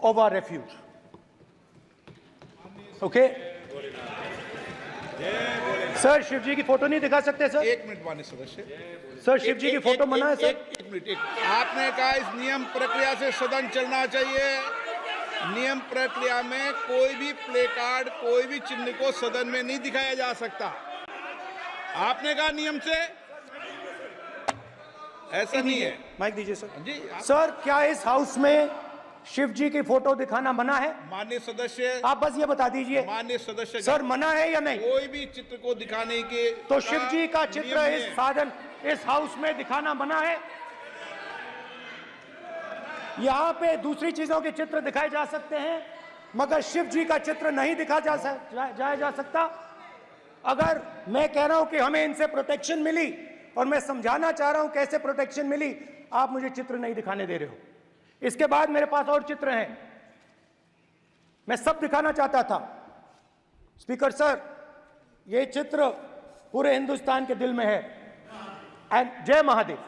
of our refuge. Okay? Sir Shiv ji की photo नहीं दिखा सकते सर? एक मिनट माननीय सदस्य। सर शिव जी की फोटो मना है सर? एक मिनट। आपने कहा इस नियम प्रक्रिया से सदन चलना चाहिए। नियम प्रक्रिया में कोई भी प्ले कार्ड, कोई भी चिन्ह को सदन में नहीं दिखाया जा सकता। आपने कहा नियम से, ऐसा नहीं है। माइक दीजिए सर। जी सर क्या इस हाउस में शिव जी की फोटो दिखाना मना है? माननीय सदस्य, आप बस ये बता दीजिए माननीय सदस्य सर, मना है या नहीं? कोई भी चित्र को दिखाने के तो शिव जी का चित्र नियम इस है। साधन इस हाउस में दिखाना मना है? यहाँ पे दूसरी चीजों के चित्र दिखाए जा सकते हैं मगर शिव जी का चित्र नहीं दिखा जाया जा सकता। अगर मैं कह रहा हूं कि हमें इनसे प्रोटेक्शन मिली और मैं समझाना चाह रहा हूं कैसे प्रोटेक्शन मिली, आप मुझे चित्र नहीं दिखाने दे रहे हो। इसके बाद मेरे पास और चित्र हैं, मैं सब दिखाना चाहता था। स्पीकर सर, ये चित्र पूरे हिंदुस्तान के दिल में है। एंड जय महादेव।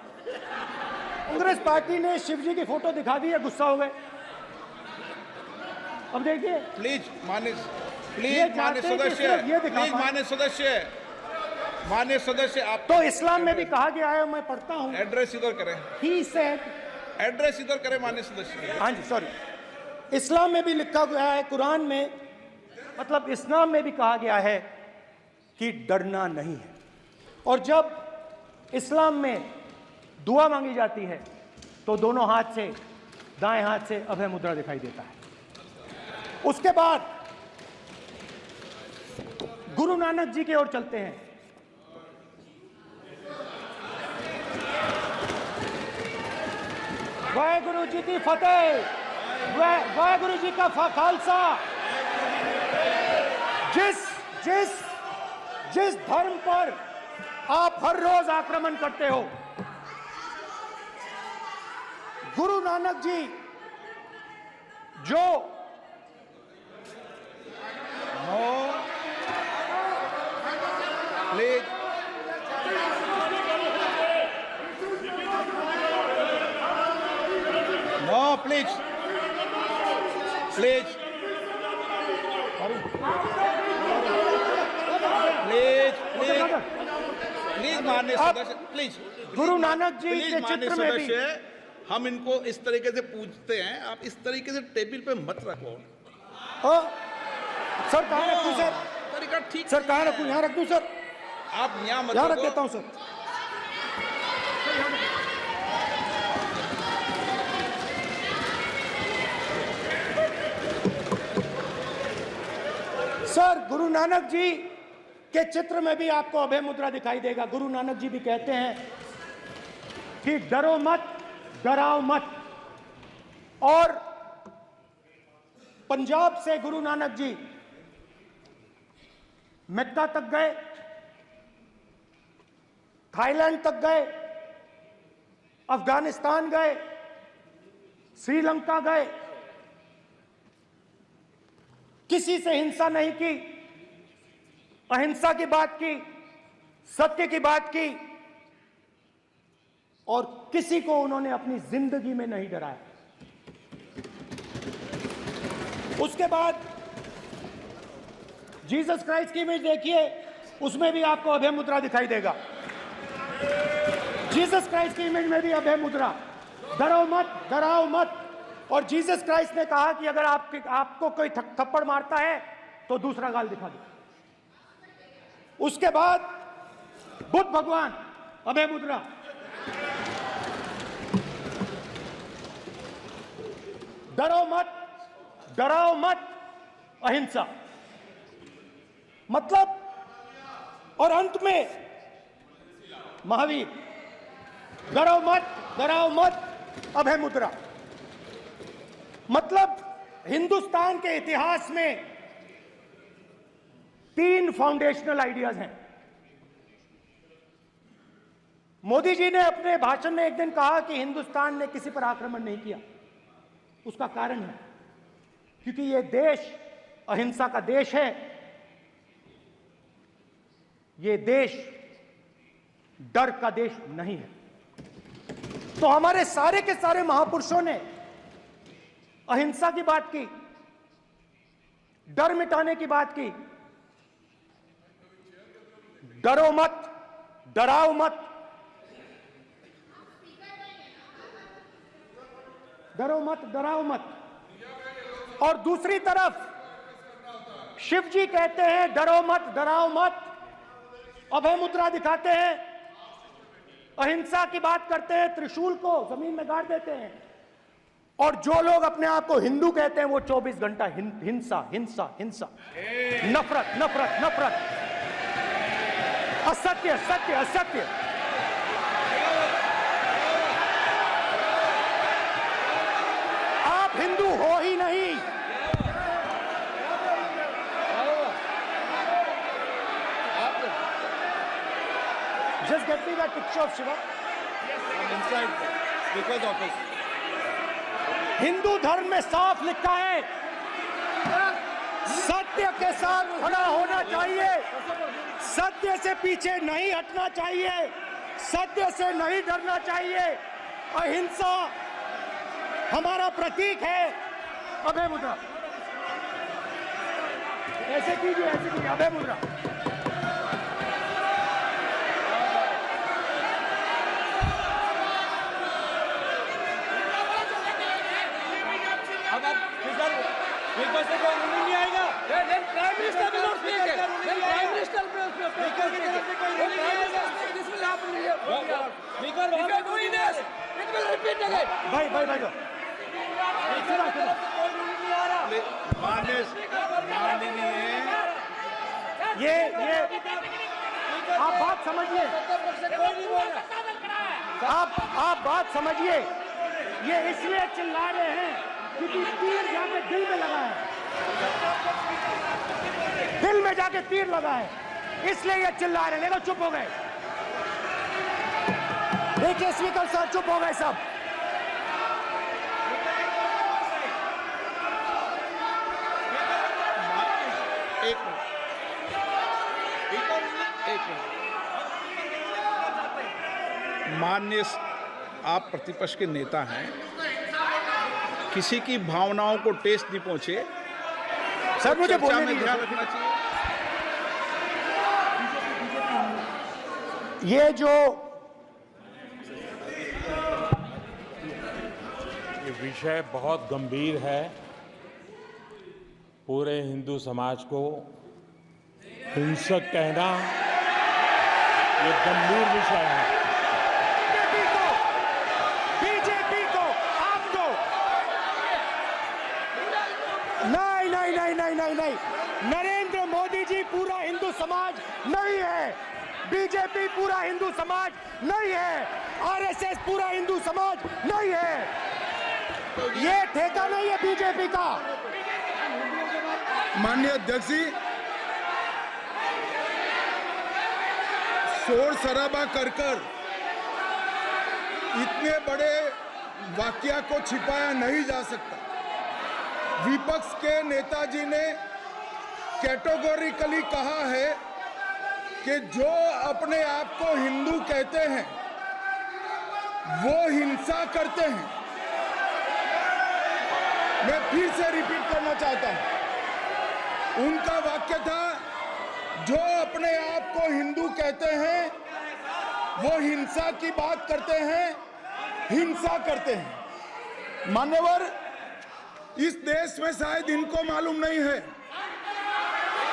कांग्रेस पार्टी ने शिव जी की फोटो दिखा दी है, गुस्सा हो गए। अब देखिए प्लीज माननीय सदस्य आप तो इस्लाम में भी कहा गया है, मैं पढ़ता हूं। एड्रेस इधर करें। He said, एड्रेस इधर करें माननीय सदस्य। हाँ जी सॉरी, इस्लाम में भी लिखा गया है, कुरान में, मतलब इस्लाम में भी कहा गया है कि डरना नहीं है। और जब इस्लाम में दुआ मांगी जाती है तो दोनों हाथ से, दाएं हाथ से अभय मुद्रा दिखाई देता है। उसके बाद गुरु नानक जी की ओर चलते हैं। वाहेगुरु जी की फतेह, वाहेगुरु जी का खालसा। जिस धर्म पर आप हर रोज आक्रमण करते हो, गुरु नानक जी जो please no please please please please please माननीय सदस्य, प्लीज गुरु नानक जी के माननीय चित्र में भी सदस्य, हम इनको इस तरीके से पूछते हैं, आप इस तरीके से टेबल पे मत रखो। सर कहाँ रखूं सर? तरीका ठीक सर कहाँ रखूं? यहाँ रख दूं सर? आप यहाँ मत यहाँ रख रखो। देता हूं सर। सर गुरु नानक जी के चित्र में भी आपको अभय मुद्रा दिखाई देगा। गुरु नानक जी भी कहते हैं कि डरो मत, डराओ मत। और पंजाब से गुरु नानक जी मक्का तक गए, थाईलैंड तक गए, अफगानिस्तान गए, श्रीलंका गए, किसी से हिंसा नहीं की, अहिंसा की बात की, सत्य की बात की, और किसी को उन्होंने अपनी जिंदगी में नहीं डराया। उसके बाद जीसस क्राइस्ट की इमेज देखिए, उसमें भी आपको अभय मुद्रा दिखाई देगा। जीसस क्राइस्ट की इमेज में भी अभय मुद्रा, डरो मत, डराओ मत। और जीसस क्राइस्ट ने कहा कि अगर आपको कोई थप्पड़ मारता है तो दूसरा गाल दिखा दो। उसके बाद बुद्ध भगवान, अभय मुद्रा। डरो मत, डराओ मत, अहिंसा। मतलब, और अंत में महावीर, डरो मत, डराओ मत, अभय मुद्रा। मतलब हिंदुस्तान के इतिहास में 3 फाउंडेशनल आइडियाज हैं। मोदी जी ने अपने भाषण में एक दिन कहा कि हिंदुस्तान ने किसी पर आक्रमण नहीं किया। उसका कारण है क्योंकि यह देश अहिंसा का देश है। यह देश डर का देश नहीं है। तो हमारे सारे के सारे महापुरुषों ने अहिंसा की बात की, डर मिटाने की बात की। डरो मत, डराओ मत, डरो मत, डराओ मत। और दूसरी तरफ शिव जी कहते हैं डरो मत, डराओ मत, अभय मुद्रा दिखाते हैं, अहिंसा की बात करते हैं, त्रिशूल को जमीन में गाड़ देते हैं। और जो लोग अपने आप को हिंदू कहते हैं वो 24 घंटा हिंसा हिंसा हिंसा, नफरत नफरत नफरत, असत्य सत्य असत्य। आप हिंदू हो ही नहीं। Just get me that picture of Shiva. Inside speaker's office. Hindu धर्म में साफ लिखा है सत्य के साथ खड़ा होना चाहिए, सत्य से पीछे नहीं हटना चाहिए, सत्य से नहीं डरना चाहिए। अहिंसा हमारा प्रतीक है। अभय मुद्रा ऐसे कीजिए, अभय मुद्रा। स्पीकर से कोई रूलिंग नहीं आएगा। प्राइम मिनिस्टर भी नोट किए गए। प्राइम मिनिस्टर स्पीकर की तरफ से कोई रूलिंग नहीं आएगा। This will happen. स्पीकर वहां पे कोई नहीं, इट विल रिपीट अगेन। भाई भाई भाई स्पीकर की तरफ से कोई रूलिंग नहीं आ रहा। माननीय ये आप बात समझिए, कोई नहीं बोल रहा। आप बात समझिए। ये इसलिए चिल्ला रहे हैं क्योंकि तीर जाके दिल में लगा है, दिल में जाके तीर लगा है, इसलिए ये चिल्ला रहे हैं। नहीं तो चुप हो गए। देखिए स्पीकर साहब चुप हो गए सब। एक मिनट। माननीय आप प्रतिपक्ष के नेता हैं, किसी की भावनाओं को ठेस नहीं पहुंचे। सर मुझे चर्चा बोलने में दीजिए। ध्यान रखना चाहिए। ये जो ये विषय बहुत गंभीर है। पूरे हिंदू समाज को हिंसक कहना ये गंभीर विषय है। बीजेपी को आपको नहीं, नरेंद्र मोदी जी पूरा हिंदू समाज नहीं है, बीजेपी पूरा हिंदू समाज नहीं है, आरएसएस पूरा हिंदू समाज नहीं है। ये ठेका नहीं है बीजेपी का। माननीय अध्यक्ष जी, शोर शराबा कर इतने बड़े वाकया को छिपाया नहीं जा सकता। विपक्ष के नेताजी ने कैटेगोरिकली कहा है कि जो अपने आप को हिंदू कहते हैं वो हिंसा करते हैं। मैं फिर से रिपीट करना चाहता हूं, उनका वाक्य था जो अपने आप को हिंदू कहते हैं वो हिंसा की बात करते हैं, हिंसा करते हैं। मान्यवर, इस देश में शायद इनको मालूम नहीं है,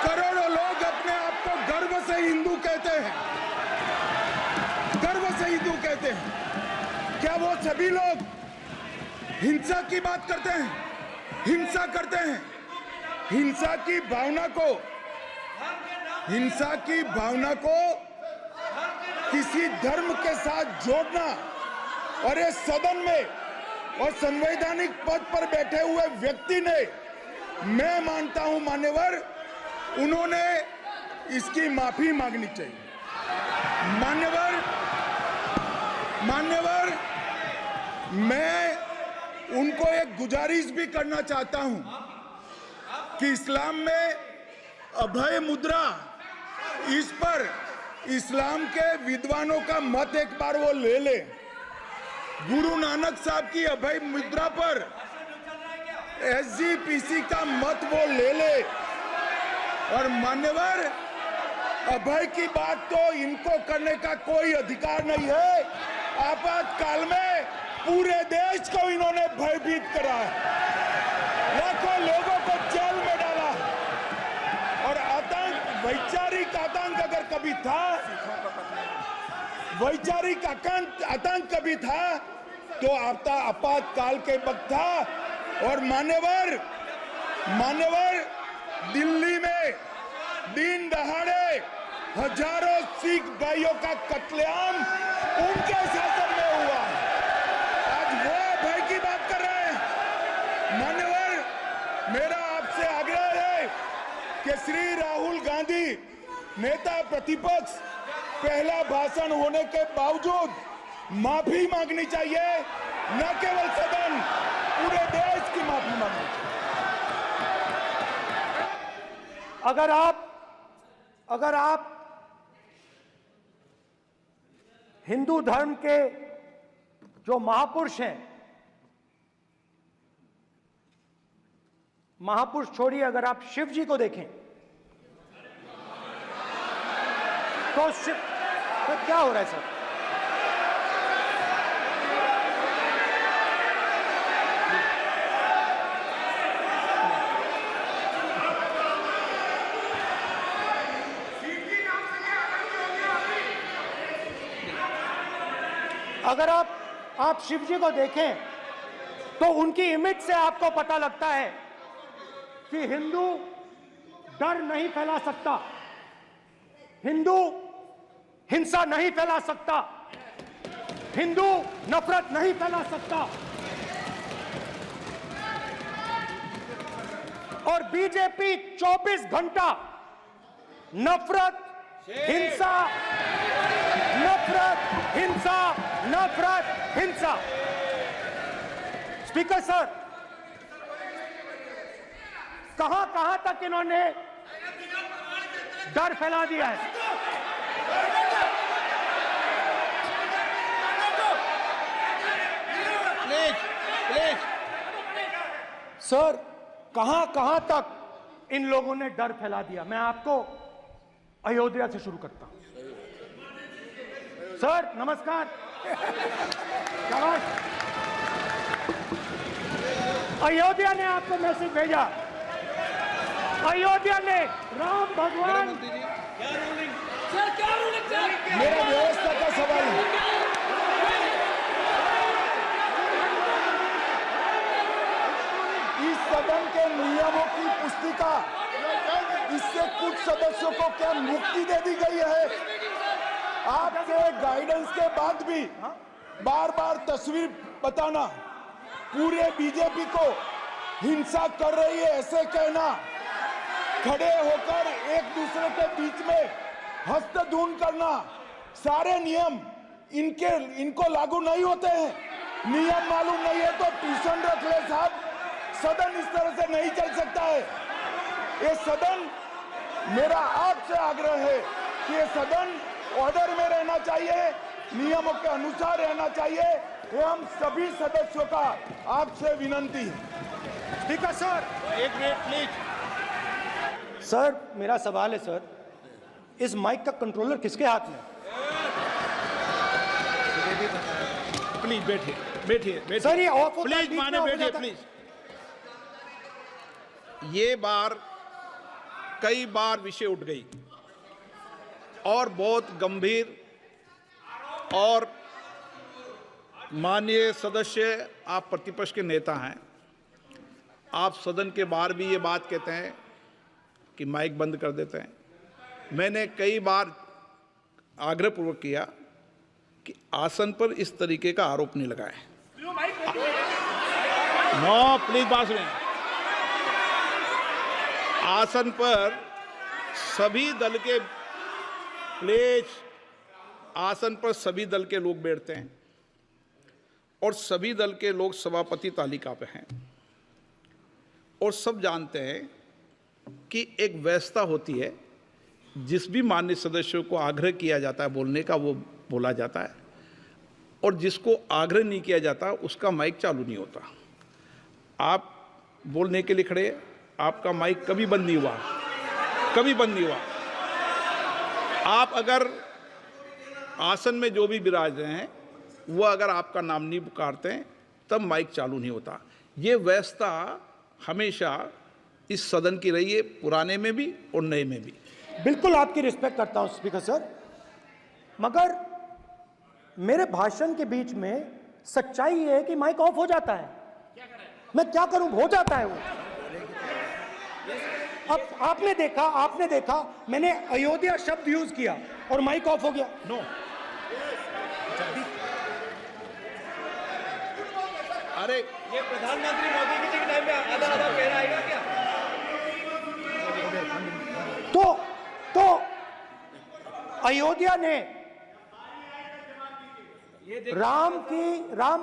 करोड़ों लोग अपने आप को गर्व से हिंदू कहते हैं, गर्व से हिंदू कहते हैं। क्या वो सभी लोग हिंसा की बात करते हैं, हिंसा करते हैं? हिंसा की भावना को किसी धर्म के साथ जोड़ना और इस सदन में और संवैधानिक पद पर बैठे हुए व्यक्ति ने, मैं मानता हूं मान्यवर, उन्होंने इसकी माफी मांगनी चाहिए। मान्यवर, मैं उनको एक गुजारिश भी करना चाहता हूं कि इस्लाम में अभय मुद्रा, इस पर इस्लाम के विद्वानों का मत एक बार वो ले ले। गुरु नानक साहब की अभय मुद्रा पर एसजीपीसी का मत वो ले ले। और मान्यवर, अभय की बात तो इनको करने का कोई अधिकार नहीं है। आपातकाल में पूरे देश को इन्होंने भयभीत करा, लाखों लोगों को जेल में डाला। और आतंक, वैचारिक आतंक अगर कभी था, वैचारिक आतंक कभी था तो आपातकाल के वक्त था। और मान्यवर, दिल्ली में दिन दहाड़े हजारों सिख भाइयों का कत्लेआम उनके शासन में हुआ। आज वो भय की बात कर रहे हैं। मान्यवर, मेरा आपसे आग्रह है कि श्री राहुल गांधी, नेता प्रतिपक्ष, पहला भाषण होने के बावजूद माफी मांगनी चाहिए। न केवल सदन, पूरे देश की माफी मांगनी चाहिए। अगर आप हिंदू धर्म के जो महापुरुष हैं, महापुरुष छोड़िए, अगर आप शिव जी को देखें तो क्या हो रहा है सर? अगर आप शिव जी को देखें तो उनकी इमेज से आपको पता लगता है कि हिंदू डर नहीं फैला सकता, हिंदू हिंसा नहीं फैला सकता, हिंदू नफरत नहीं फैला सकता। और बीजेपी 24 घंटा नफरत, हिंसा, नफरत, हिंसा, नफरत, हिंसा। स्पीकर सर, कहां तक इन्होंने डर फैला दिया है? प्लीज सर, कहां तक इन लोगों ने डर फैला दिया? मैं आपको अयोध्या से शुरू करता हूं। सर नमस्कार, अयोध्या ने आपको मैसेज भेजा, अयोध्या ने राम भगवान, मेरा व्यवस्था का सवाल है। इस सदन के नियमों की पुस्तिका, इससे कुछ सदस्यों को क्या मुक्ति दे दी गई है? आपके गाइडेंस के बाद भी बार बार तस्वीर बताना, पूरे बीजेपी को हिंसा कर रही है ऐसे कहना, खड़े होकर एक दूसरे के बीच में हस्तधून करना, सारे नियम इनको लागू नहीं होते हैं। नियम मालूम नहीं है तो ट्यूशन रख ले साहब। सदन इस तरह से नहीं चल सकता है। ये सदन, मेरा आपसे आग्रह है कि ये सदन ऑर्डर में रहना चाहिए, नियमों के अनुसार रहना चाहिए। ये हम सभी सदस्यों का आपसे विनंती है। स्पीकर सर, एक मिनट प्लीज। सर मेरा सवाल है सर, इस माइक का कंट्रोलर किसके हाथ में? प्लीज बैठिए सर ये ऑफ होता है, प्लीज बीच में माने हो बैठिए जाता है। प्लीज। ये बार कई बार विषय उठ गई और बहुत गंभीर, और माननीय सदस्य, आप प्रतिपक्ष के नेता हैं, आप सदन के बाहर भी ये बात कहते हैं कि माइक बंद कर देते हैं। मैंने कई बार आग्रहपूर्वक किया कि आसन पर इस तरीके का आरोप नहीं लगाएं। नो प्लीज, बात सुनिए। आसन पर सभी दल के, प्लीज, आसन पर सभी दल के लोग बैठते हैं और सभी दल के लोग सभापति तालिका पे हैं, और सब जानते हैं कि एक व्यवस्था होती है, जिस भी माननीय सदस्यों को आग्रह किया जाता है बोलने का वो बोला जाता है, और जिसको आग्रह नहीं किया जाता उसका माइक चालू नहीं होता। आप बोलने के लिए खड़े हैं। आपका माइक कभी बंद नहीं हुआ, कभी बंद नहीं हुआ। आप अगर आसन में जो भी विराज रहे हैं वो अगर आपका नाम नहीं पुकारते हैं तब माइक चालू नहीं होता। ये व्यवस्था हमेशा इस सदन की रही है, पुराने में भी और नए में भी। बिल्कुल आपकी रिस्पेक्ट करता हूं स्पीकर सर, मगर मेरे भाषण के बीच में सच्चाई ये है कि माइक ऑफ हो जाता है। मैं क्या करूं, हो जाता है वो। अब आपने देखा मैंने अयोध्या शब्द यूज किया और माइक ऑफ हो गया। नो, अरे ये प्रधानमंत्री मोदी जी के टाइम पे आधा आधा कह आएगा क्या? तो अयोध्या ने राम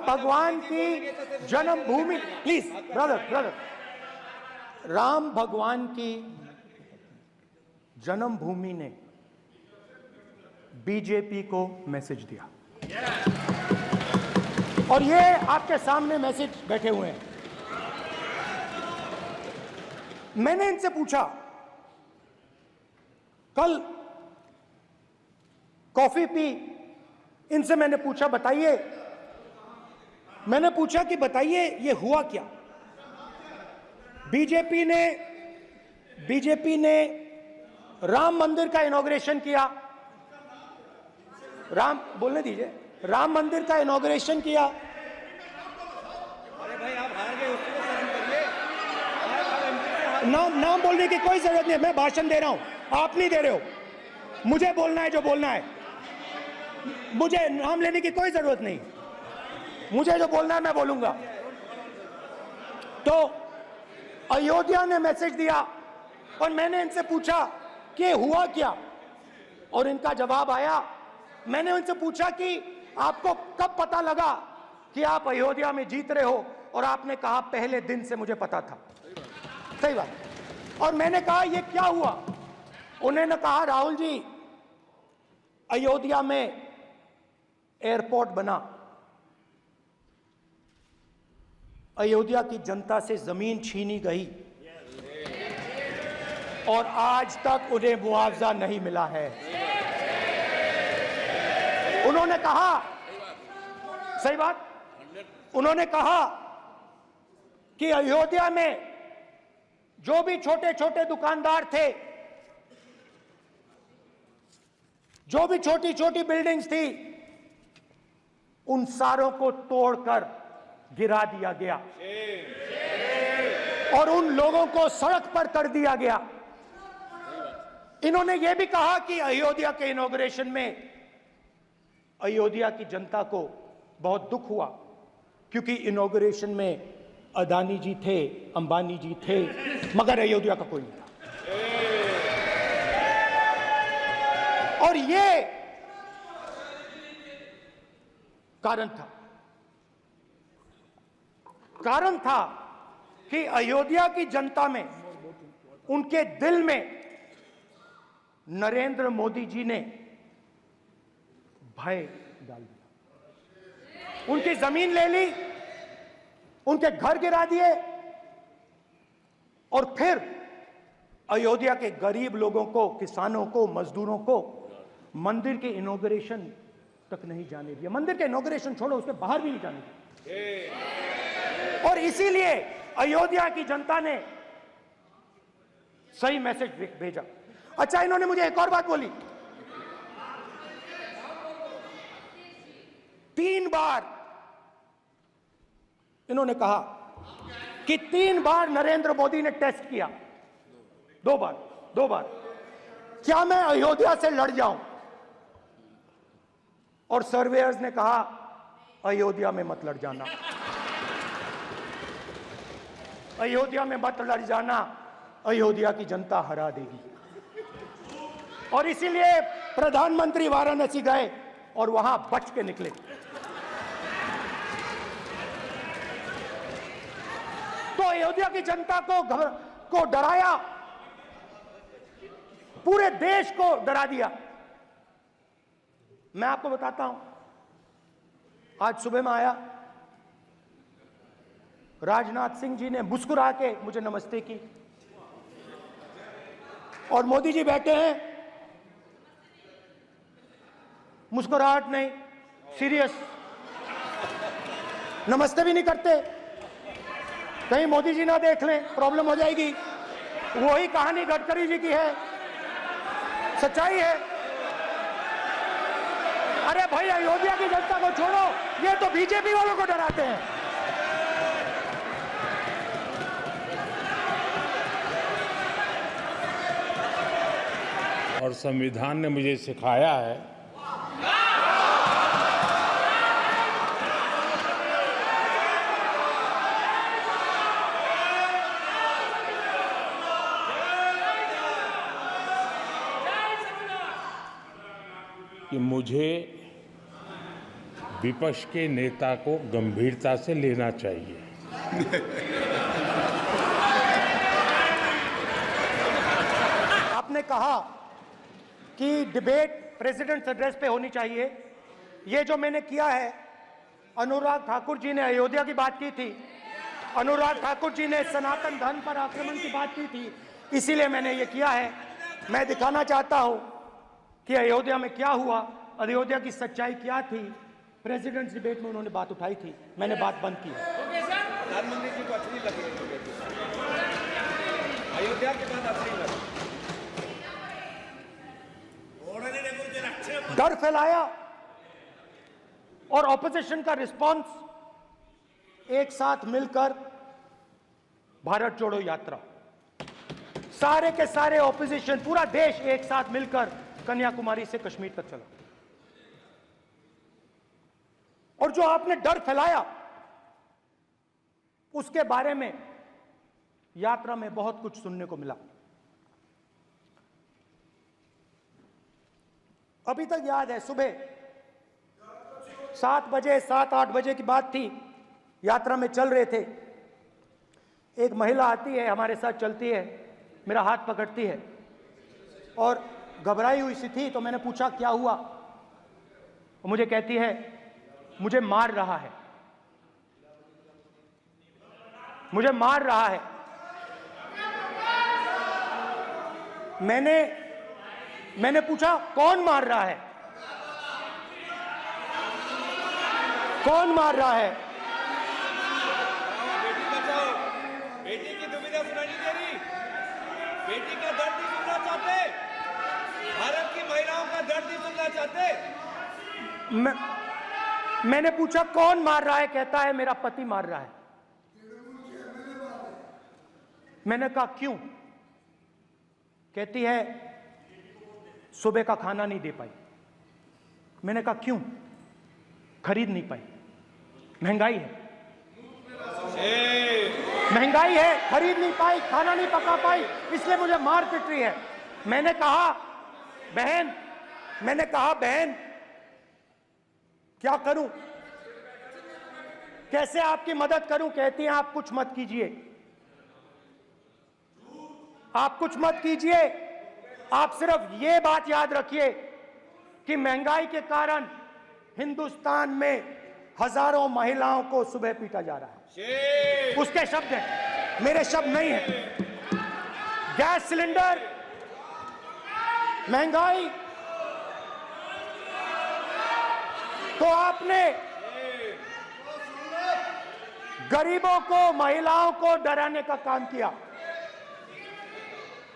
भगवान की जन्मभूमि, प्लीज ब्रदर, राम भगवान की जन्मभूमि ने बीजेपी को मैसेज दिया और ये आपके सामने मैसेज बैठे हुए हैं। मैंने इनसे पूछा, कल कॉफी पी, इनसे मैंने पूछा बताइए, मैंने पूछा कि बताइए ये हुआ क्या। बीजेपी ने राम मंदिर का इनॉग्रेशन किया, बोलने दीजिए, राम मंदिर का इनॉग्रेशन किया। अरे भाई आप हार गए, उसको शर्म करिए। नाम बोलने की कोई जरूरत नहीं है, मैं भाषण दे रहा हूं, आप नहीं दे रहे हो। मुझे बोलना है जो बोलना है, मुझे नाम लेने की कोई जरूरत नहीं, मुझे जो बोलना है मैं बोलूंगा। तो अयोध्या ने मैसेज दिया और मैंने इनसे पूछा कि हुआ क्या, और इनका जवाब आया। मैंने उनसे पूछा कि आपको कब पता लगा कि आप अयोध्या में जीत रहे हो, और आपने कहा पहले दिन से मुझे पता था। सही बात। और मैंने कहा ये क्या हुआ, उन्होंने कहा राहुल जी अयोध्या में एयरपोर्ट बना, अयोध्या की जनता से जमीन छीनी गई और आज तक उन्हें मुआवजा नहीं मिला है। उन्होंने कहा, सही बात, उन्होंने कहा कि अयोध्या में जो भी छोटे छोटे दुकानदार थे, जो भी छोटी छोटी बिल्डिंग्स थी, उन सारों को तोड़कर गिरा दिया गया और उन लोगों को सड़क पर कर दिया गया। इन्होंने यह भी कहा कि अयोध्या के इनॉग्रेशन में अयोध्या की जनता को बहुत दुख हुआ, क्योंकि इनॉग्रेशन में अदानी जी थे, अंबानी जी थे, मगर अयोध्या का कोई नहीं था। और ये कारण था कि अयोध्या की जनता में, उनके दिल में नरेंद्र मोदी जी ने भय डाल दिया। उनकी जमीन ले ली, उनके घर गिरा दिए, और फिर अयोध्या के गरीब लोगों को, किसानों को, मजदूरों को मंदिर के इनॉग्रेशन तक नहीं जाने दिया। मंदिर के इनॉग्रेशन छोड़ो, उसके बाहर भी नहीं जाने दिया। और इसीलिए अयोध्या की जनता ने सही मैसेज भेजा। अच्छा, इन्होंने मुझे एक और बात बोली, 3 बार इन्होंने कहा कि 3 बार नरेंद्र मोदी ने टेस्ट किया, 2 बार क्या मैं अयोध्या से लड़ जाऊं, और सर्वेयर्स ने कहा अयोध्या में मत लड़ जाना, अयोध्या में मत लड़ जाना, अयोध्या की जनता हरा देगी। और इसीलिए प्रधानमंत्री वाराणसी गए और वहां बच के निकले। तो अयोध्या की जनता को डराया, पूरे देश को डरा दिया। मैं आपको बताता हूं, आज सुबह में आया, राजनाथ सिंह जी ने मुस्कुरा के मुझे नमस्ते की, और मोदी जी बैठे हैं, मुस्कुराहट नहीं, सीरियस, नमस्ते भी नहीं करते। कहीं मोदी जी ना देख लें, प्रॉब्लम हो जाएगी। वही कहानी गडकरी जी की है, सच्चाई है। अरे भाई, अयोध्या की जनता को छोड़ो, ये तो बीजेपी वालों को डराते हैं। और संविधान ने मुझे सिखाया है कि मुझे विपक्ष के नेता को गंभीरता से लेना चाहिए। आपने कहा कि डिबेट प्रेसिडेंट्स एड्रेस पे होनी चाहिए। ये जो मैंने किया है, अनुराग ठाकुर जी ने अयोध्या की बात की थी, अनुराग ठाकुर जी ने सनातन धर्म पर आक्रमण की बात की थी, इसीलिए मैंने ये किया है। मैं दिखाना चाहता हूं कि अयोध्या में क्या हुआ, अयोध्या की सच्चाई क्या थी। प्रेसिडेंट्स डिबेट में उन्होंने बात उठाई थी, मैंने बात बंद की है। प्रधानमंत्री जी को अच्छी लगी अयोध्या के बाद अच्छी लगी, डर फैलाया और ऑपोजिशन का रिस्पांस एक साथ मिलकर भारत जोड़ो यात्रा, सारे के सारे ऑपोजिशन, पूरा देश एक साथ मिलकर कन्याकुमारी से कश्मीर तक चला। और जो आपने डर फैलाया, उसके बारे में यात्रा में बहुत कुछ सुनने को मिला। अभी तक याद है, सुबह 7 बजे 7-8 बजे की बात थी, यात्रा में चल रहे थे। एक महिला आती है, हमारे साथ चलती है, मेरा हाथ पकड़ती है और घबराई हुई सी थी। तो मैंने पूछा क्या हुआ, वो मुझे कहती है मुझे मार रहा है, मुझे मार रहा है। मैंने पूछा कौन मार रहा है, कौन मार रहा है? बेटी बचाओ, बेटी की दुविधा सुनाई नहीं दे रही, बेटी का दर्द नहीं सुनना चाहते, भारत की महिलाओं का दर्द नहीं सुनना चाहते। मैंने पूछा कौन मार रहा है, कहता है मेरा पति मार रहा है। मैंने कहा क्यों? कहती है सुबह का खाना नहीं दे पाई। मैंने कहा क्यों? खरीद नहीं पाई, महंगाई है, महंगाई है, खरीद नहीं पाई, खाना नहीं पका पाई, इसलिए मुझे मार पिट रही है। मैंने कहा बहन क्या करूं, कैसे आपकी मदद करूं? कहती हैं आप कुछ मत कीजिए, आप कुछ मत कीजिए, आप सिर्फ ये बात याद रखिए कि महंगाई के कारण हिंदुस्तान में हजारों महिलाओं को सुबह पीटा जा रहा है। उसके शब्द हैं, मेरे शब्द नहीं हैं। गैस सिलेंडर, महंगाई, तो आपने गरीबों को, महिलाओं को डराने का काम किया।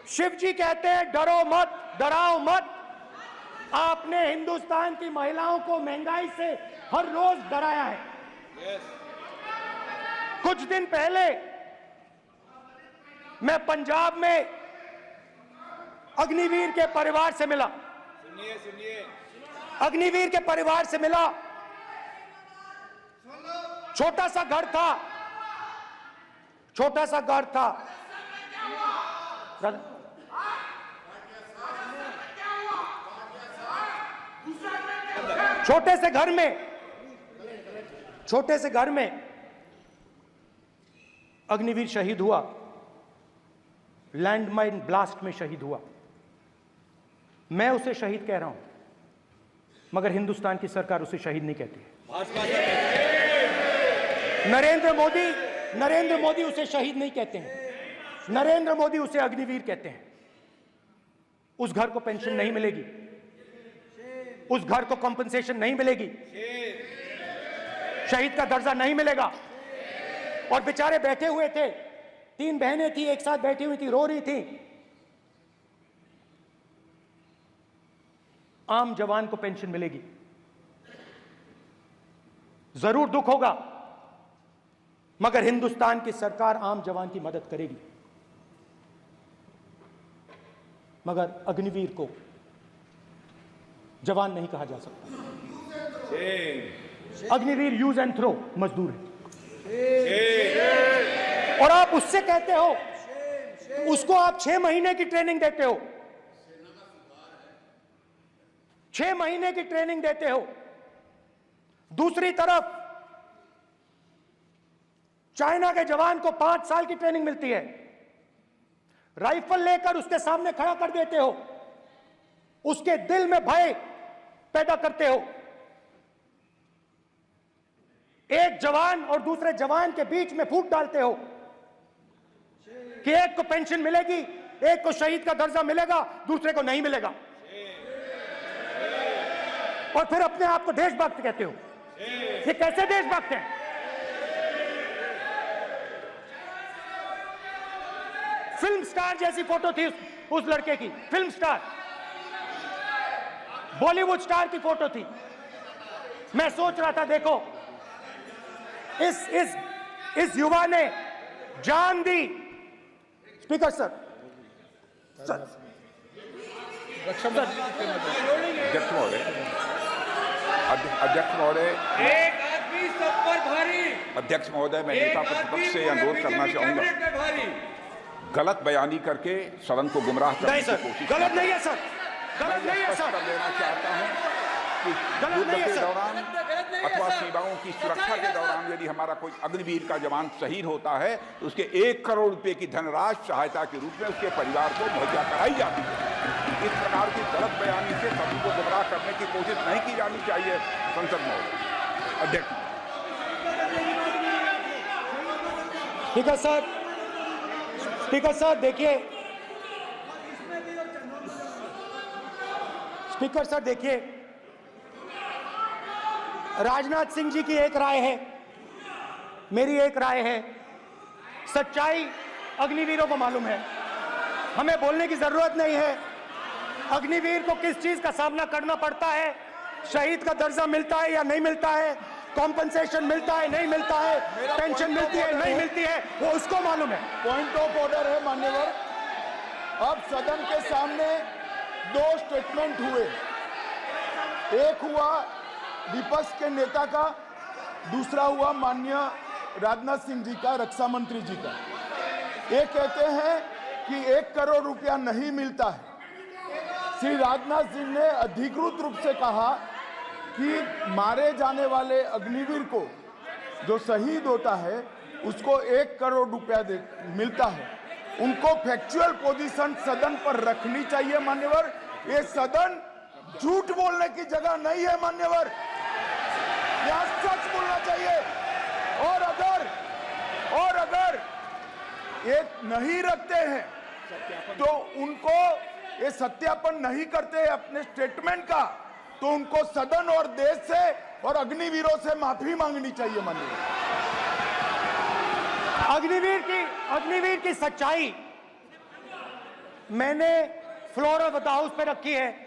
शिव जी कहते हैं डरो मत, डराओ मत। आपने हिंदुस्तान की महिलाओं को महंगाई से हर रोज डराया है। कुछ दिन पहले मैं पंजाब में अग्निवीर के परिवार से मिला, सुनिए अग्निवीर के परिवार से मिला। छोटा सा घर था, छोटा सा घर था, छोटे से घर में अग्निवीर शहीद हुआ, लैंडमाइन ब्लास्ट में शहीद हुआ। मैं उसे शहीद कह रहा हूं, मगर हिंदुस्तान की सरकार उसे शहीद नहीं कहती है। नरेंद्र मोदी उसे शहीद नहीं कहते हैं, नरेंद्र मोदी उसे अग्निवीर कहते हैं। उस घर को पेंशन नहीं मिलेगी, उस घर को कॉम्पनसेशन नहीं मिलेगी, शहीद का दर्जा नहीं मिलेगा। और बेचारे बैठे हुए थे, 3 बहनें थी, एक साथ बैठी हुई थी, रो रही थी। आम जवान को पेंशन मिलेगी, जरूर दुख होगा, मगर हिंदुस्तान की सरकार आम जवान की मदद करेगी। मगर अग्निवीर को जवान नहीं कहा जा सकता। अग्निवीर यूज एंड थ्रो मजदूर है। और आप उससे कहते हो, उसको आप 6 महीने की ट्रेनिंग देते हो, 6 महीने की ट्रेनिंग देते हो। दूसरी तरफ चाइना के जवान को 5 साल की ट्रेनिंग मिलती है, राइफल लेकर उसके सामने खड़ा कर देते हो, उसके दिल में भय पैदा करते हो। एक जवान और दूसरे जवान के बीच में फूट डालते हो कि एक को पेंशन मिलेगी, एक को शहीद का दर्जा मिलेगा, दूसरे को नहीं मिलेगा, और फिर अपने आप को देशभक्त कहते हो। ये कैसे देशभक्त हैं? फिल्म स्टार जैसी फोटो थी उस लड़के की, फिल्म स्टार, बॉलीवुड स्टार की फोटो थी। मैं सोच रहा था, देखो इस युवा ने जान दी। स्पीकर सर, अध्यक्ष महोदय, एक आदमी सब पर भारी। अध्यक्ष महोदय, मैं नेता प्रतिपक्ष से अनुरोध करना चाहूंगा, गलत बयानी करके सदन को गुमराह करने नहीं की सर, कोशिश गलत नहीं है सर, गलत नहीं है स्पष्ट सर, कर देना चाहता हूं कि गलत युद्ध नहीं है के सर। दौरान अथवा सीमाओं की सुरक्षा के दौरान यदि हमारा कोई अग्निवीर का जवान शहीद होता है तो उसके 1 करोड़ रुपए की धनराशि सहायता के रूप में उसके परिवार को मुहैया कराई जाती है। इस प्रकार की गलत बयानी से सभी को गुमराह करने की कोशिश नहीं की जानी चाहिए। संसद महोदय, अध्यक्ष। स्पीकर सर, स्पीकर सर देखिए, स्पीकर सर देखिए, राजनाथ सिंह जी की एक राय है, मेरी एक राय है। सच्चाई अग्निवीरों को मालूम है, हमें बोलने की जरूरत नहीं है। अग्निवीर को किस चीज का सामना करना पड़ता है, शहीद का दर्जा मिलता है या नहीं मिलता है, कॉम्पनसेशन मिलता है नहीं मिलता है, पेंशन मिलती है नहीं मिलती है, वो उसको मालूम है। पॉइंट ऑफ ऑर्डर है मान्यवर। अब सदन के सामने 2 स्टेटमेंट हुए, एक हुआ विपक्ष के नेता का, दूसरा हुआ माननीय राजनाथ सिंह जी का, रक्षा मंत्री जी का। ये कहते हैं कि 1 करोड़ रुपया नहीं मिलता है। श्री राजनाथ सिंह ने अधिकृत रूप से कहा कि मारे जाने वाले अग्निवीर को जो शहीद होता है उसको 1 करोड़ रुपया मिलता है। उनको फैक्चुअल पोजीशन सदन पर रखनी चाहिए मान्यवर। ये सदन झूठ बोलने की जगह नहीं है मान्यवर, यहाँ सच बोलना चाहिए। और अगर ये नहीं रखते हैं तो उनको, ये सत्यापन नहीं करते हैं अपने स्टेटमेंट का, तो उनको सदन और देश से और अग्निवीरों से माफी मांगनी चाहिए माननीय। अग्निवीर की सच्चाई मैंने फ्लोर ऑफ द हाउस पे रखी है,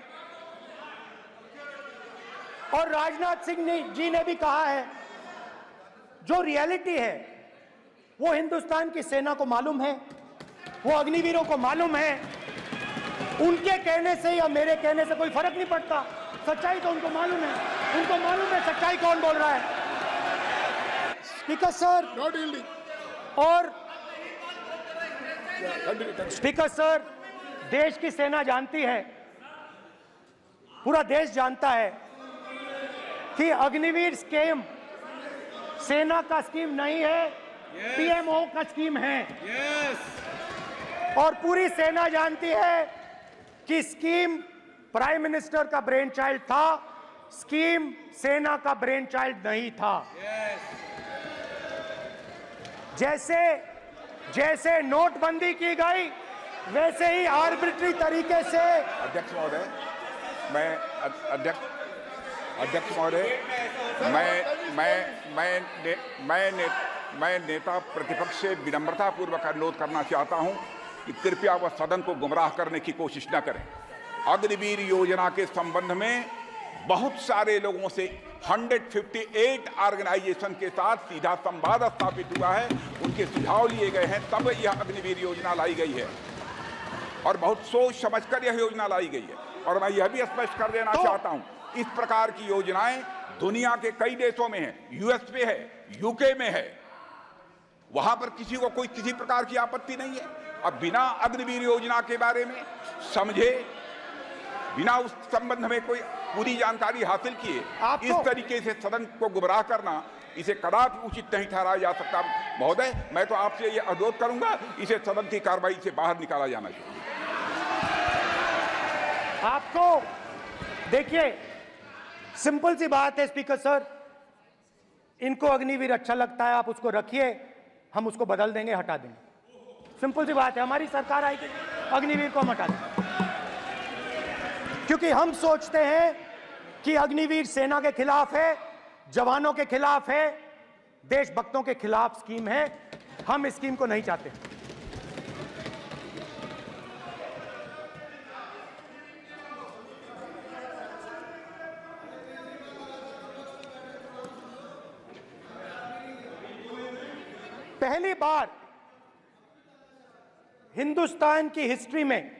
और राजनाथ सिंह जी ने भी कहा है, जो रियलिटी है वो हिंदुस्तान की सेना को मालूम है, वो अग्निवीरों को मालूम है। उनके कहने से या मेरे कहने से कोई फर्क नहीं पड़ता, सच्चाई तो उनको मालूम है, उनको मालूम है सच्चाई कौन बोल रहा है। स्पीकर सर, और स्पीकर सर, देश की सेना जानती है, पूरा देश जानता है कि अग्निवीर स्कीम सेना का स्कीम नहीं है, पीएमओ का स्कीम है। और पूरी सेना जानती है कि स्कीम प्राइम मिनिस्टर का ब्रेन चाइल्ड था, स्कीम सेना का ब्रेन चाइल्ड नहीं था। जैसे जैसे नोटबंदी की गई वैसे ही आर्बिट्री तरीके से। अध्यक्ष महोदय, अध्यक्ष महोदय, मैं नेता प्रतिपक्ष से विनम्रतापूर्वक अनुरोध करना चाहता हूं कि कृपया वह सदन को गुमराह करने की कोशिश न करें। अग्निवीर योजना के संबंध में बहुत सारे लोगों से 158 ऑर्गेनाइजेशन के साथ सीधा संवाद स्थापित हुआ है, उनके सुझाव लिए गए हैं, तब यह अग्निवीर योजना लाई गई है और बहुत सोच समझकर यह योजना लाई गई है। और मैं यह भी स्पष्ट कर देना चाहता हूं, इस प्रकार की योजनाएं दुनिया के कई देशों में है, यूएस में है, यूके में है, वहां पर किसी को कोई किसी प्रकार की आपत्ति नहीं है। अब बिना अग्निवीर योजना के बारे में समझे, बिना उस संबंध में कोई पूरी जानकारी हासिल किए इस तरीके से सदन को गुमराह करना, इसे कदापि उचित नहीं ठहराया जा सकता। महोदय, मैं तो आपसे यह अनुरोध करूंगा, इसे सदन की कार्रवाई से बाहर निकाला जाना चाहिए। आपको देखिए, सिंपल सी बात है स्पीकर सर, इनको अग्निवीर अच्छा लगता है, आप उसको रखिए, हम उसको बदल देंगे, हटा देंगे। सिंपल सी बात है, हमारी सरकार आएगी, अग्निवीर को हम हटा देंगे, क्योंकि हम सोचते हैं कि अग्निवीर सेना के खिलाफ है, जवानों के खिलाफ है, देशभक्तों के खिलाफ स्कीम है। हम इस स्कीम को नहीं चाहते। पहली बार हिंदुस्तान की हिस्ट्री में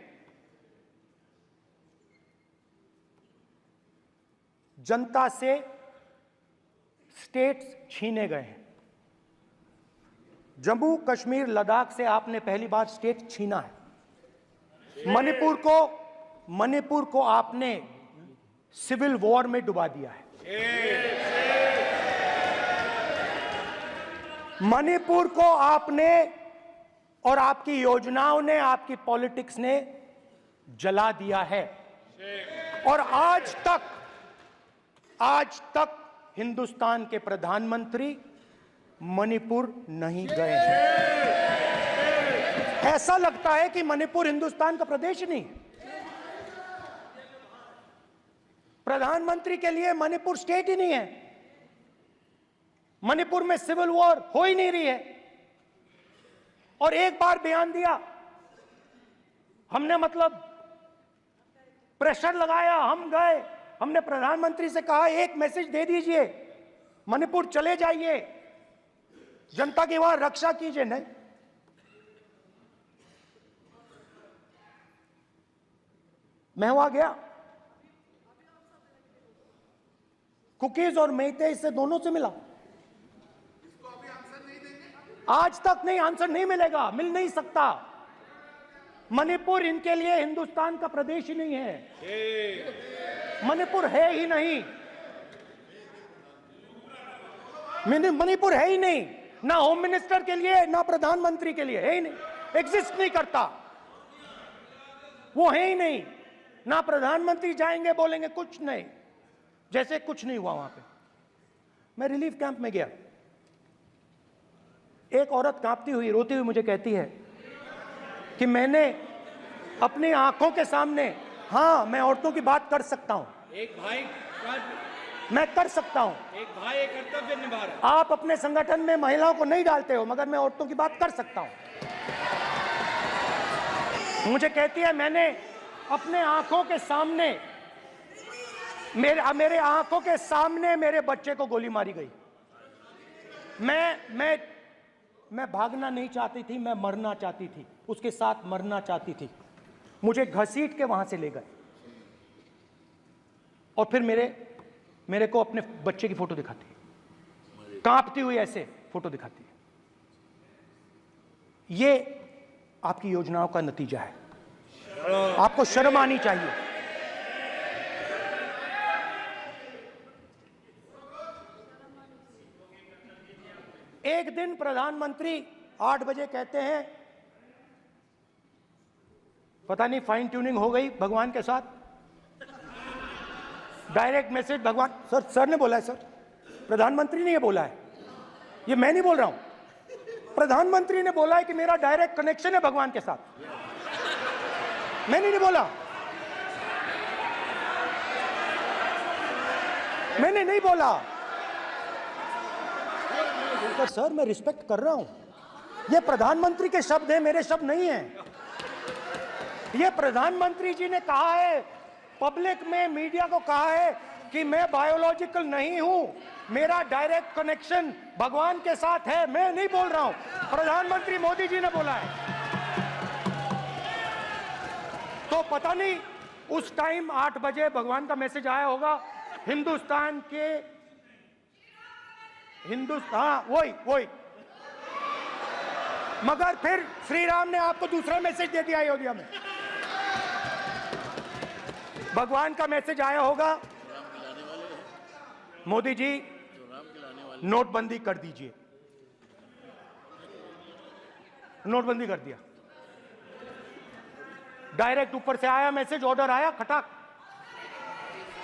जनता से स्टेट्स छीने गए हैं। जम्मू कश्मीर लद्दाख से आपने पहली बार स्टेट छीना है। मणिपुर को आपने सिविल वॉर में डुबा दिया है। मणिपुर को आपने और आपकी योजनाओं ने, आपकी पॉलिटिक्स ने जला दिया है। और आज तक हिंदुस्तान के प्रधानमंत्री मणिपुर नहीं गए हैं। ऐसा लगता है कि मणिपुर हिंदुस्तान का प्रदेश नहीं है। प्रधानमंत्री के लिए मणिपुर स्टेट ही नहीं है। मणिपुर में सिविल वॉर हो ही नहीं रही है। और एक बार बयान दिया हमने, मतलब प्रेशर लगाया, हम गए, हमने प्रधानमंत्री से कहा एक मैसेज दे दीजिए, मणिपुर चले जाइए, जनता की वहां रक्षा कीजिए। नहीं, मैं वहां गया, कुकीज और मेहते से दोनों से मिला। आज तक नहीं, आंसर नहीं मिलेगा, मिल नहीं सकता। मणिपुर इनके लिए हिंदुस्तान का प्रदेश ही नहीं है। मणिपुर है ही नहीं, मणिपुर है ही नहीं, ना होम मिनिस्टर के लिए ना प्रधानमंत्री के लिए, है ही नहीं, एग्जिस्ट नहीं करता, वो है ही नहीं। ना प्रधानमंत्री जाएंगे बोलेंगे कुछ नहीं, जैसे कुछ नहीं हुआ वहां पे। मैं रिलीफ कैंप में गया, एक औरत कांपती हुई, रोती हुई मुझे कहती है कि मैंने अपनी आंखों के सामने, हाँ मैं औरतों की बात कर सकता हूं, एक भाई मैं कर सकता हूं, एक भाई कर्तव्य निभा रहा है। आप अपने संगठन में महिलाओं को नहीं डालते हो, मगर मैं औरतों की बात कर सकता हूं। मुझे कहती है मैंने अपने आंखों के सामने, मेरे आंखों के सामने मेरे बच्चे को गोली मारी गई। मैं भागना नहीं चाहती थी, मैं मरना चाहती थी, उसके साथ मरना चाहती थी। मुझे घसीट के वहां से ले गए और फिर मेरे को अपने बच्चे की फोटो दिखाती है, कांपती हुई ऐसे फोटो दिखाती है। ये आपकी योजनाओं का नतीजा है, आपको शर्म आनी चाहिए। एक दिन प्रधानमंत्री 8 बजे कहते हैं, पता नहीं फाइन ट्यूनिंग हो गई भगवान के साथ, डायरेक्ट मैसेज भगवान। सर ने बोला है, सर प्रधानमंत्री ने ये बोला है, ये मैं नहीं बोल रहा हूं। प्रधानमंत्री ने बोला है कि मेरा डायरेक्ट कनेक्शन है भगवान के साथ। मैंने नहीं बोला, मैंने नहीं बोला। पर सर मैं रिस्पेक्ट कर रहा हूं, ये प्रधानमंत्री के शब्द हैं, मेरे शब्द नहीं हैं। ये प्रधानमंत्री जी ने कहा है, पब्लिक में मीडिया को कहा है कि मैं बायोलॉजिकल नहीं हूं, मेरा डायरेक्ट कनेक्शन भगवान के साथ है। मैं नहीं बोल रहा हूं, प्रधानमंत्री मोदी जी ने बोला है। तो पता नहीं उस टाइम 8 बजे भगवान का मैसेज आया होगा हिंदुस्तान वही मगर फिर श्री राम ने आपको दूसरा मैसेज दे दिया अयोध्या में। भगवान का मैसेज आया होगा, मोदी जी नोटबंदी कर दीजिए। नोटबंदी कर दिया, डायरेक्ट ऊपर से आया मैसेज, ऑर्डर आया खटाक।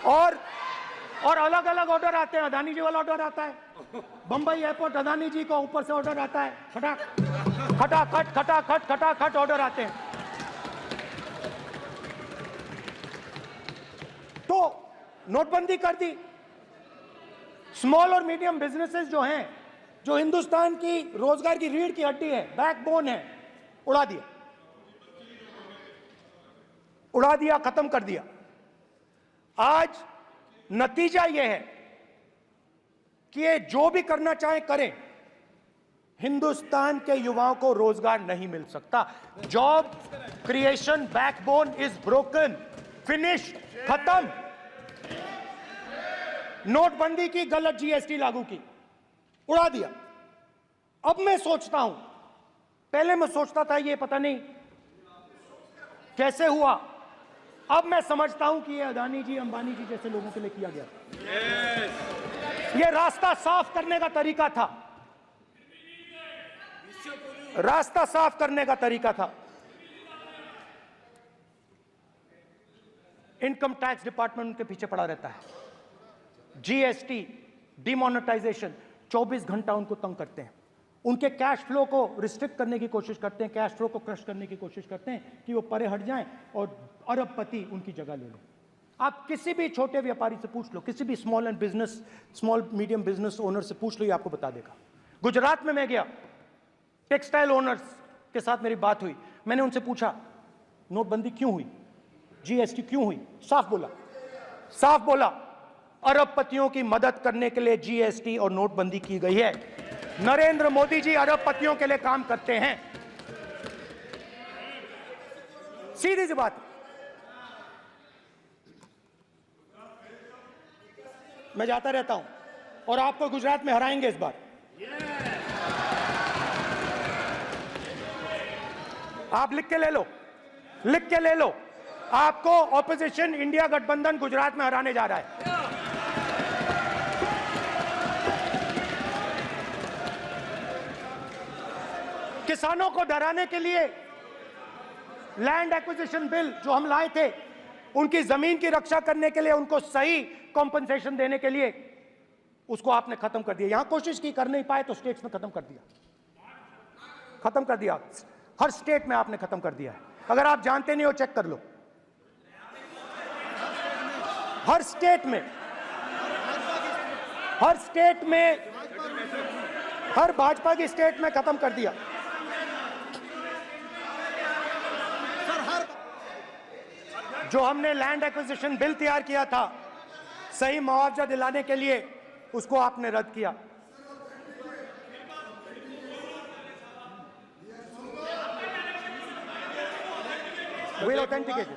और अलग अलग ऑर्डर आते हैं। अदानी जी वाला ऑर्डर आता है, बंबई एयरपोर्ट अदानी जी को ऊपर से ऑर्डर आता है, खटाखट ऑर्डर आते हैं। तो नोटबंदी कर दी। स्मॉल और मीडियम बिजनेसेस जो हैं, जो हिंदुस्तान की रोजगार की रीढ़ की हड्डी है, बैकबोन है, उड़ा दिया, खत्म कर दिया। आज नतीजा यह है कि ये जो भी करना चाहे करें, हिंदुस्तान के युवाओं को रोजगार नहीं मिल सकता। Job creation backbone is broken, finish, खत्म। नोटबंदी की, गलत जीएसटी लागू की, उड़ा दिया। अब मैं सोचता हूं, पहले मैं सोचता था ये पता नहीं कैसे हुआ, अब मैं समझता हूं कि ये अदानी जी, अंबानी जी जैसे लोगों के लिए किया गया। ये रास्ता साफ करने का तरीका था, रास्ता साफ करने का तरीका था। इनकम टैक्स डिपार्टमेंट उनके पीछे पड़ा रहता है। जीएसटी, डिमोनेटाइजेशन, 24 घंटा उनको तंग करते हैं। उनके कैश फ्लो को रिस्ट्रिक्ट करने की कोशिश करते हैं, कैश फ्लो को क्रश करने की कोशिश करते हैं कि वो परे हट जाएं और अरबपति उनकी जगह ले लें। आप किसी भी छोटे व्यापारी से पूछ लो, किसी भी स्मॉल मीडियम बिजनेस ओनर से पूछ लो, ये आपको बता देगा। गुजरात में मैं गया, टेक्सटाइल ओनर्स के साथ मेरी बात हुई। मैंने उनसे पूछा नोटबंदी क्यों हुई, जीएसटी क्यों हुई? साफ बोला अरबपतियों की मदद करने के लिए जीएसटी और नोटबंदी की गई है। नरेंद्र मोदी जी अरबपतियों के लिए काम करते हैं, सीधी सी बात। मैं जाता रहता हूं और आपको गुजरात में हराएंगे इस बार। आप लिख के ले लो, आपको ऑपोजिशन इंडिया गठबंधन गुजरात में हराने जा रहा है। किसानों को डराने के लिए लैंड एक्विजिशन बिल जो हम लाए थे, उनकी जमीन की रक्षा करने के लिए, उनको सही कॉम्पनसेशन देने के लिए, उसको आपने खत्म कर दिया। यहां कोशिश की, कर नहीं पाए तो स्टेट्स में खत्म कर दिया। हर स्टेट में आपने खत्म कर दिया है। अगर आप जानते नहीं हो, चेक कर लो। हर स्टेट में, हर भाजपा की स्टेट में खत्म कर दिया। जो हमने लैंड एक्विजिशन बिल तैयार किया था सही मुआवजा दिलाने के लिए, उसको आपने रद्द किया। विल ऑथेंटिकेट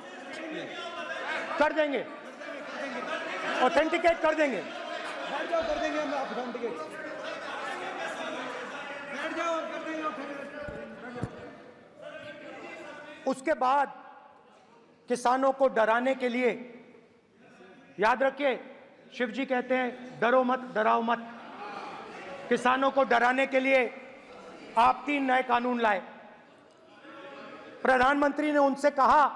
कर देंगे, ऑथेंटिकेट कर देंगे। हम ऑथेंटिकेट उसके बाद किसानों को डराने के लिए, याद रखिए शिव जी कहते हैं डरो मत, डराओ मत। किसानों को डराने के लिए आप 3 नए कानून लाए। प्रधानमंत्री ने उनसे कहा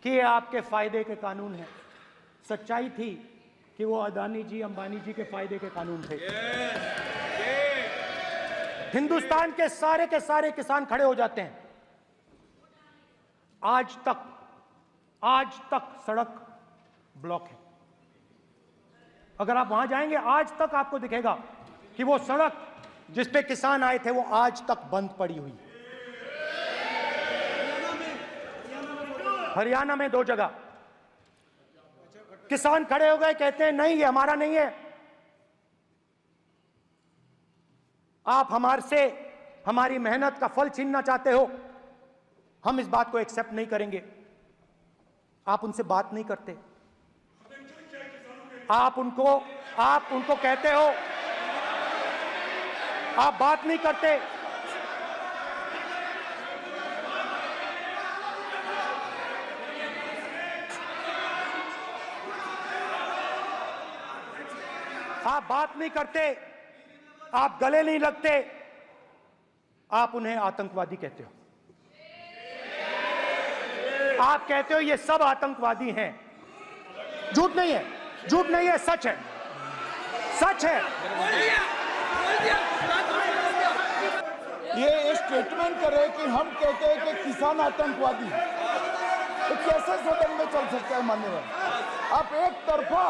कि ये आपके फायदे के कानून हैं। सच्चाई थी कि वो अदानी जी, अंबानी जी के फायदे के कानून थे। हिंदुस्तान के सारे किसान खड़े हो जाते हैं। आज तक सड़क ब्लॉक है। अगर आप वहां जाएंगे, आज तक आपको दिखेगा कि वो सड़क जिस पे किसान आए थे वो आज तक बंद पड़ी हुई है। हरियाणा में 2 जगह किसान खड़े हो गए, कहते हैं नहीं, ये हमारा नहीं है। आप हमारे से हमारी मेहनत का फल छीनना चाहते हो, हम इस बात को एक्सेप्ट नहीं करेंगे। आप उनसे बात नहीं करते, आप उनको कहते हो, आप बात नहीं करते। आप बात नहीं करते, आप गले नहीं लगते, आप उन्हें आतंकवादी कहते हो। आप कहते हो ये सब आतंकवादी हैं। झूठ नहीं है, झूठ नहीं है, सच है, सच है। ये स्टेटमेंट करे कि हम कहते हैं कि किसान आतंकवादी है, तो कैसे सदन में चल सकता है मान्यवर? आप एक तरफा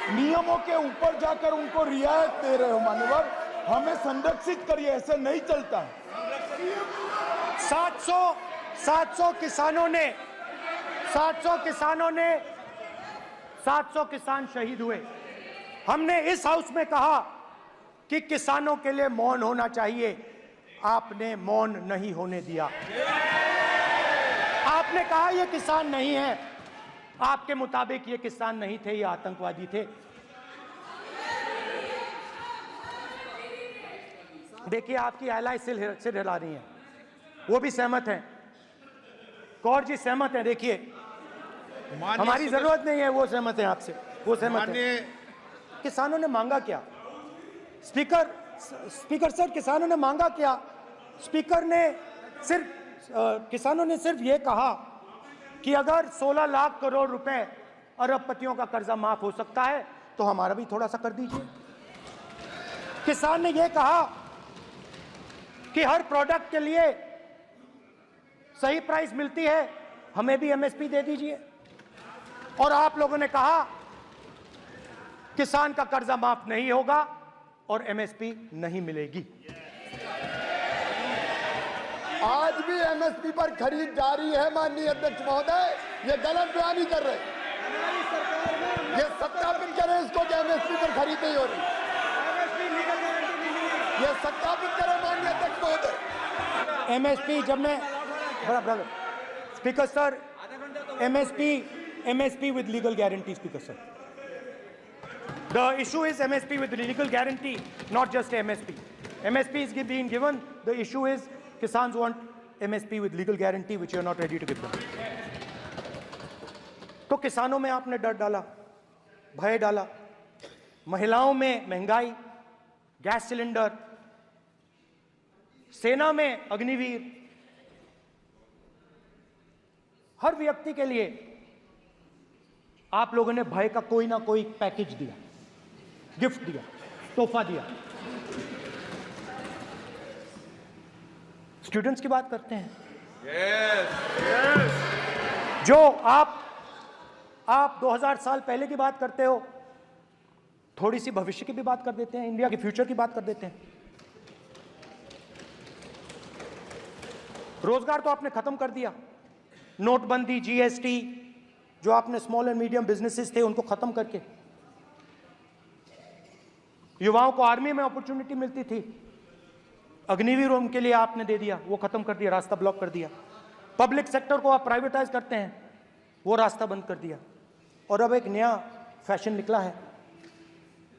नियमों के ऊपर जाकर उनको रियायत दे रहे हो मान्यवर। हमें संरक्षित करिए, ऐसे नहीं चलता। 700 किसान शहीद हुए। हमने इस हाउस में कहा कि किसानों के लिए मौन होना चाहिए, आपने मौन नहीं होने दिया। आपने कहा ये किसान नहीं है, आपके मुताबिक ये किसान नहीं थे, ये आतंकवादी थे। देखिए आपकी आयलाएं सिर हिला रही हैं, वो भी सहमत हैं, कौर जी सहमत हैं। देखिए हमारी जरूरत नहीं है, वो सहमत हैं आपसे, वो सहमत हैं। किसानों ने मांगा क्या? स्पीकर सर, किसानों ने मांगा क्या? किसानों ने सिर्फ ये कहा कि अगर 16 लाख करोड़ रुपए अरबपतियों का कर्जा माफ हो सकता है तो हमारा भी थोड़ा सा कर दीजिए। किसान ने यह कहा कि हर प्रोडक्ट के लिए सही प्राइस मिलती है, हमें भी एमएसपी दे दीजिए। और आप लोगों ने कहा किसान का कर्जा माफ नहीं होगा और एमएसपी नहीं मिलेगी। आज भी एमएसपी पर खरीद जारी है माननीय अध्यक्ष महोदय, ये गलत बयानी कर रहे हैं। ये सत्यापित करें इसको कि एमएसपी पर खरीद नहीं हो रही, ये सत्यापित करें माननीय अध्यक्ष महोदय। एमएसपी जब मैं brother speaker sir, MSP with legal guarantee, Speaker sir. The issue is MSP with legal guarantee, not just MSP. MSP is being given. The issue is Kisans want MSP with legal guarantee, which you are not ready to give them. तो किसानों में आपने डर डाला, भय डाला, महिलाओं में महंगाई, गैस सिलेंडर, सेना में अग्निवीर, हर व्यक्ति के लिए आप लोगों ने भय का कोई ना कोई पैकेज दिया, गिफ्ट दिया, तोहफा दिया। स्टूडेंट्स की बात करते हैं। जो आप 2000 साल पहले की बात करते हो, थोड़ी सी भविष्य की भी बात कर देते हैं, इंडिया के फ्यूचर की बात कर देते हैं। रोजगार तो आपने खत्म कर दिया, नोटबंदी, जीएसटी, जो आपने स्मॉल एंड मीडियम बिजनेसेस थे उनको खत्म करके, युवाओं को आर्मी में अपॉर्चुनिटी मिलती थी, अग्निवीर उनके लिए आपने दे दिया, वो खत्म कर दिया, रास्ता ब्लॉक कर दिया। पब्लिक सेक्टर को आप प्राइवेटाइज करते हैं, वो रास्ता बंद कर दिया। और अब एक नया फैशन निकला है,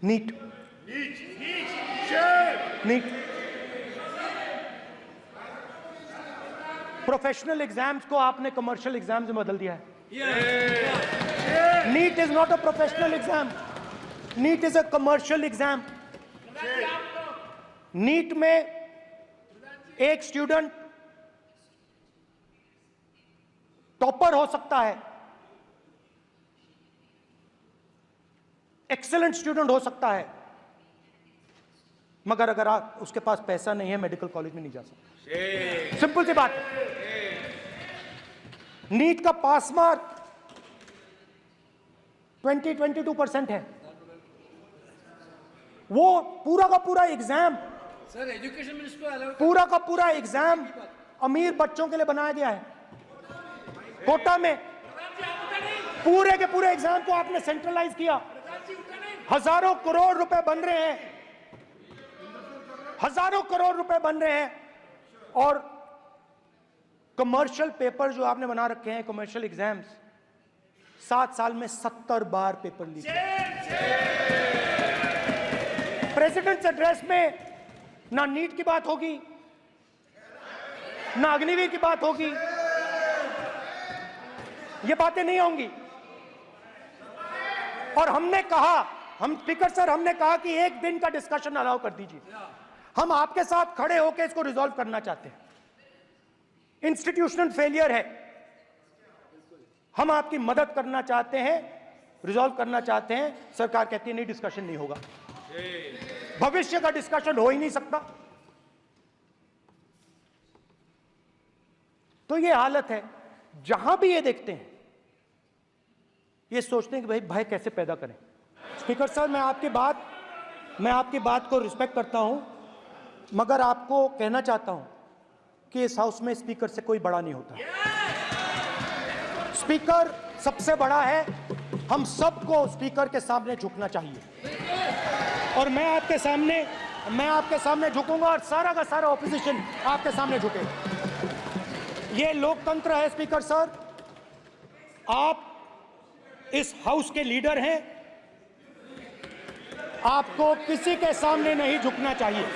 नीट। प्रोफेशनल एग्जाम्स को आपने कमर्शियल एग्जाम्स में बदल दिया है। NEET is not a professional exam, NEET is a commercial exam. NEET में एक स्टूडेंट टॉपर हो सकता है, एक्सीलेंट स्टूडेंट हो सकता है, मगर अगर आप उसके पास पैसा नहीं है मेडिकल कॉलेज में नहीं जा सकता। सिंपल सी बात है। नीट का पास मार्क 22% है। वो पूरा का पूरा exam, sir education minister allowed पूरा का पूरा एग्जाम अमीर बच्चों के लिए बनाया गया है। कोटा में पूरे के पूरे एग्जाम को आपने सेंट्रलाइज किया। हजारों करोड़ रुपए बन रहे हैं, हजारों करोड़ रुपए बन रहे हैं। और कमर्शियल पेपर जो आपने बना रखे हैं, कमर्शियल एग्जाम्स, 7 साल में 70 बार पेपर लीक। प्रेसिडेंट्स एड्रेस में ना नीट की बात होगी, ना अग्निवीर की बात होगी, ये बातें नहीं होंगी। और हमने कहा, हम स्पीकर सर, हमने कहा कि एक दिन का डिस्कशन अलाउ कर दीजिए। हम आपके साथ खड़े होकर इसको रिजॉल्व करना चाहते हैं। इंस्टीट्यूशनल फेलियर है, हम आपकी मदद करना चाहते हैं, रिजॉल्व करना चाहते हैं। सरकार कहती है नहीं, डिस्कशन नहीं होगा। भविष्य का डिस्कशन हो ही नहीं सकता। तो ये हालत है। जहां भी ये देखते हैं, ये सोचते हैं कि भाई भय कैसे पैदा करें। स्पीकर सर, मैं आपकी बात को रिस्पेक्ट करता हूं, मगर आपको कहना चाहता हूं कि इस हाउस में स्पीकर से कोई बड़ा नहीं होता। स्पीकर सबसे बड़ा है। हम सबको स्पीकर के सामने झुकना चाहिए। और मैं आपके सामने झुकूंगा और सारा का सारा ऑपोजिशन आपके सामने झुकेगा। ये लोकतंत्र है स्पीकर सर। आप इस हाउस के लीडर हैं, आपको किसी के सामने नहीं झुकना चाहिए।